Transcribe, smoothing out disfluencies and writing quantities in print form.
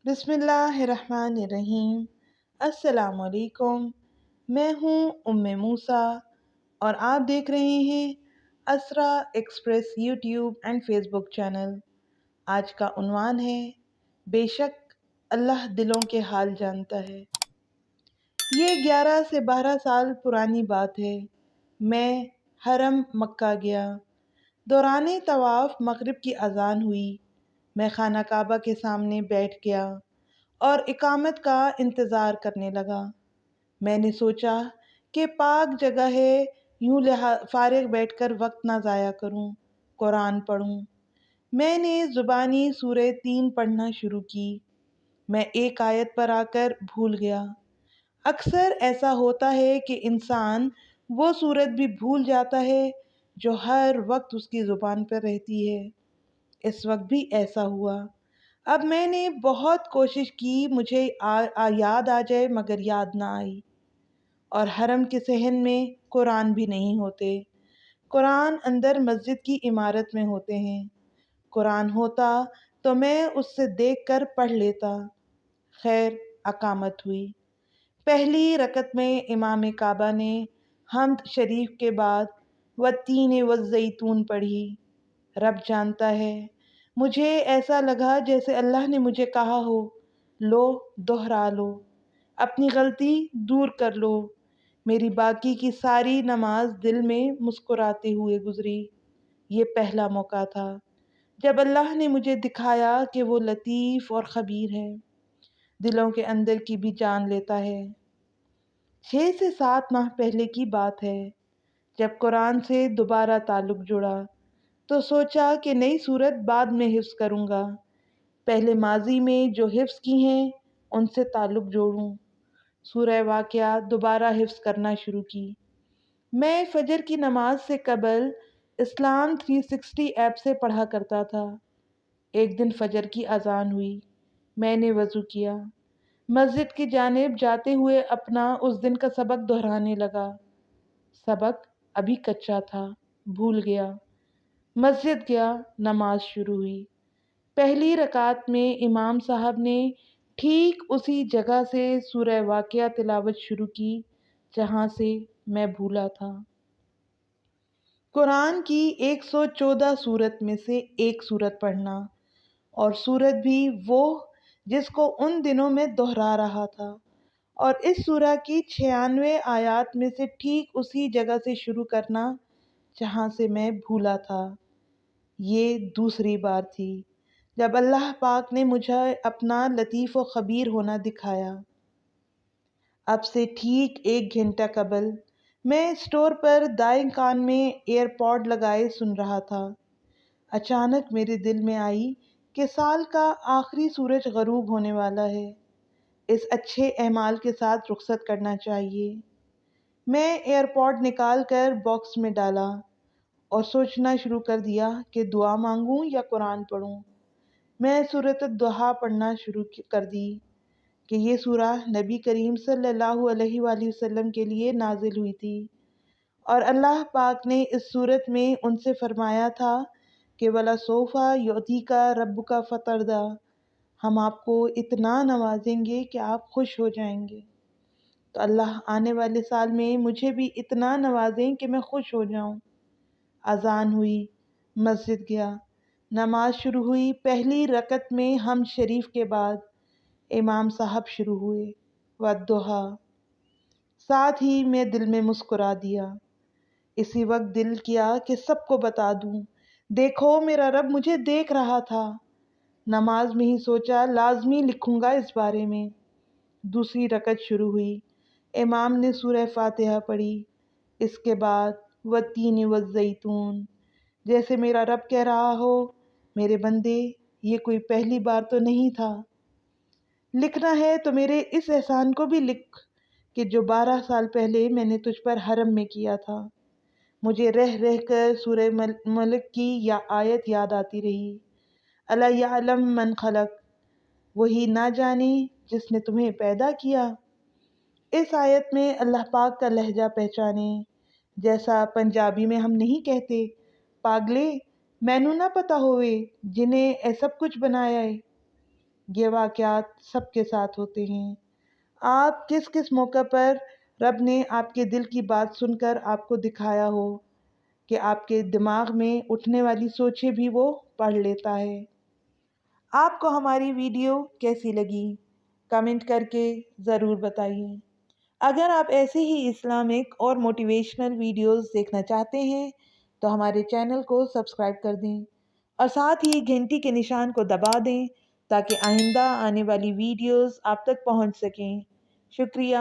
بسم اللہ الرحمن الرحیم۔ السلام علیکم۔ میں ہوں موسیٰ اور آپ دیکھ رہے ہیں Isra Express YouTube and Facebook channel. آج کا عنوان ہے بے شک اللہ دلوں کے حال جانتا ہے۔ یہ 11 سے 12 سال پرانی بات ہے۔ میں حرم مکہ گیا۔ دوران طواف مغرب کی اذان ہوئی۔ میں خانہ کعبہ کے سامنے بیٹھ گیا اور اقامت کا انتظار کرنے لگا۔ میں نے سوچا کہ پاک جگہ ہے، یوں فارغ بیٹھ کر وقت نہ ضائع کروں، قرآن پڑھوں۔ میں نے زبانی سورہ 3 پڑھنا شروع کی۔ میں ایک آیت پر آ کر بھول گیا۔ اکثر ایسا ہوتا ہے کہ انسان وہ سورت بھی بھول جاتا ہے جو ہر وقت اس کی زبان پر رہتی ہے۔ اس وقت بھی ایسا ہوا۔ اب میں نے بہت کوشش کی مجھے یاد آ جائے، مگر یاد نہ آئی۔ اور حرم کے صحن میں قرآن بھی نہیں ہوتے۔ قرآن اندر مسجد کی عمارت میں ہوتے ہیں۔ قرآن ہوتا تو میں اس سے دیکھ کر پڑھ لیتا۔ خیر، اقامت ہوئی۔ پہلی رکعت میں امام کعبہ نے حمد شریف کے بعد والتین والزیتون پڑھی۔ رب جانتا ہے، مجھے ایسا لگا جیسے اللہ نے مجھے کہا ہو، لو دہرا لو، اپنی غلطی دور کر لو۔ میری باقی کی ساری نماز دل میں مسکراتے ہوئے گزری۔ یہ پہلا موقع تھا جب اللہ نے مجھے دکھایا کہ وہ لطیف اور خبیر ہے، دلوں کے اندر کی بھی جان لیتا ہے۔ 6 سے 7 ماہ پہلے کی بات ہے، جب قرآن سے دوبارہ تعلق جڑا تو سوچا کہ نئی صورت بعد میں حفظ کروں گا، پہلے ماضی میں جو حفظ کی ہیں ان سے تعلق جوڑوں۔ سورہ واقعہ دوبارہ حفظ کرنا شروع کی۔ میں فجر کی نماز سے قبل اسلام 360 ایپ سے پڑھا کرتا تھا۔ ایک دن فجر کی اذان ہوئی۔ میں نے وضو کیا، مسجد کی جانب جاتے ہوئے اپنا اس دن کا سبق دہرانے لگا۔ سبق ابھی کچا تھا، بھول گیا۔ مسجد گیا، نماز شروع ہوئی۔ پہلی رکعت میں امام صاحب نے ٹھیک اسی جگہ سے سورہ واقعہ تلاوت شروع کی جہاں سے میں بھولا تھا۔ قرآن کی 114 سورت میں سے ایک سورت پڑھنا، اور سورت بھی وہ جس کو ان دنوں میں دہرا رہا تھا، اور اس سورہ کی 96 آیات میں سے ٹھیک اسی جگہ سے شروع کرنا جہاں سے میں بھولا تھا۔ یہ دوسری بار تھی جب اللہ پاک نے مجھے اپنا لطیف و خبیر ہونا دکھایا۔ اب سے ٹھیک 1 گھنٹہ قبل میں اسٹور پر دائیں کان میں ایئر پوڈ لگائے سن رہا تھا۔ اچانک میرے دل میں آئی کہ سال کا آخری سورج غروب ہونے والا ہے، اس اچھے اعمال کے ساتھ رخصت کرنا چاہیے۔ میں ایئر پوڈ نکال کر باکس میں ڈالا اور سوچنا شروع کر دیا کہ دعا مانگوں یا قرآن پڑھوں۔ میں سورۃ الضحیٰ پڑھنا شروع کر دی کہ یہ سورہ نبی کریم صلی اللہ علیہ وآلہ وسلم کے لیے نازل ہوئی تھی، اور اللہ پاک نے اس سورت میں ان سے فرمایا تھا کہ وَلَسَوْفَ يُعْطِيكَ رَبُّكَ فَتَرْضَىٰ، ہم آپ کو اتنا نوازیں گے کہ آپ خوش ہو جائیں گے۔ تو اللہ آنے والے سال میں مجھے بھی اتنا نوازیں کہ میں خوش ہو جاؤں۔ اذان ہوئی، مسجد گیا، نماز شروع ہوئی۔ پہلی رکعت میں حمد شریف کے بعد امام صاحب شروع ہوئے والضحیٰ، ساتھ ہی میں دل میں مسکرا دیا۔ اسی وقت دل کیا کہ سب کو بتا دوں، دیکھو میرا رب مجھے دیکھ رہا تھا۔ نماز میں ہی سوچا لازمی لکھوں گا اس بارے میں۔ دوسری رکعت شروع ہوئی، امام نے سورہ فاتحہ پڑھی، اس کے بعد والتین والزیتون، جیسے میرا رب کہہ رہا ہو، میرے بندے یہ کوئی پہلی بار تو نہیں تھا، لکھنا ہے تو میرے اس احسان کو بھی لکھ کہ جو 12 سال پہلے میں نے تجھ پر حرم میں کیا تھا۔ مجھے رہ رہ کر سورہ ملک کی یا آیت یاد آتی رہی، الا یعلم من خلق، وہی نہ جانے جس نے تمہیں پیدا کیا۔ اس آیت میں اللہ پاک کا لہجہ پہچانے، جیسا پنجابی میں ہم نہیں کہتے پاگلے مینوں نہ پتا ہوئے جنہیں اے سب کچھ بنایا ہے۔ یہ واقعات سب کے ساتھ ہوتے ہیں۔ آپ کس کس موقع پر رب نے آپ کے دل کی بات سن کر آپ کو دکھایا ہو کہ آپ کے دماغ میں اٹھنے والی سوچیں بھی وہ پڑھ لیتا ہے۔ آپ کو ہماری ویڈیو کیسی لگی؟ کمنٹ کر کے ضرور بتائیے۔ اگر آپ ایسے ہی اسلامک اور موٹیویشنل ویڈیوز دیکھنا چاہتے ہیں تو ہمارے چینل کو سبسکرائب کر دیں اور ساتھ ہی گھنٹی کے نشان کو دبا دیں تاکہ آئندہ آنے والی ویڈیوز آپ تک پہنچ سکیں۔ شکریہ۔